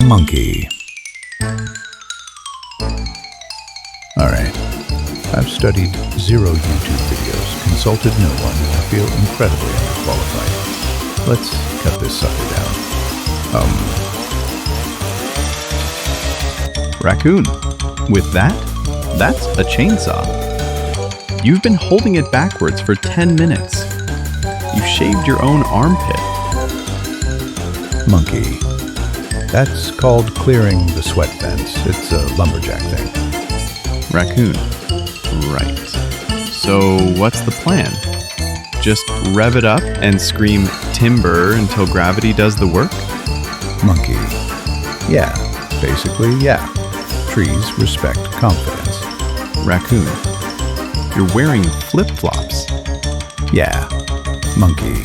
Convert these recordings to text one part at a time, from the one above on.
Monkey. Alright. I've studied 0 YouTube videos, consulted no one, I feel incredibly underqualified. Let's cut this sucker down. Raccoon, with that, that's a chainsaw. You've been holding it backwards for 10 minutes. You shaved your own armpit. Monkey. That's called clearing the sweat fence. It's a lumberjack thing. Raccoon, right. So what's the plan? Just rev it up and scream timber until gravity does the work? Monkey. Yeah, basically, yeah. Trees respect confidence. Raccoon, you're wearing flip-flops. Yeah. Monkey.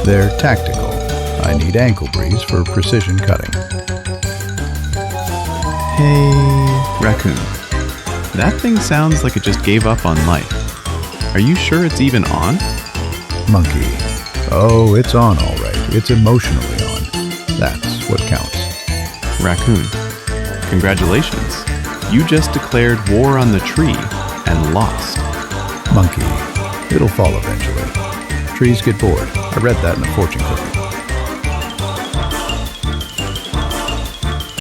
They're tactical. I need ankle breeze for precision cutting. Hey, Raccoon. That thing sounds like it just gave up on life. Are you sure it's even on? Monkey. Oh, it's on all right. It's emotionally on. That's what counts. Raccoon, congratulations. You just declared war on the tree and lost. Monkey. It'll fall eventually. Trees get bored. I read that in a fortune cookie.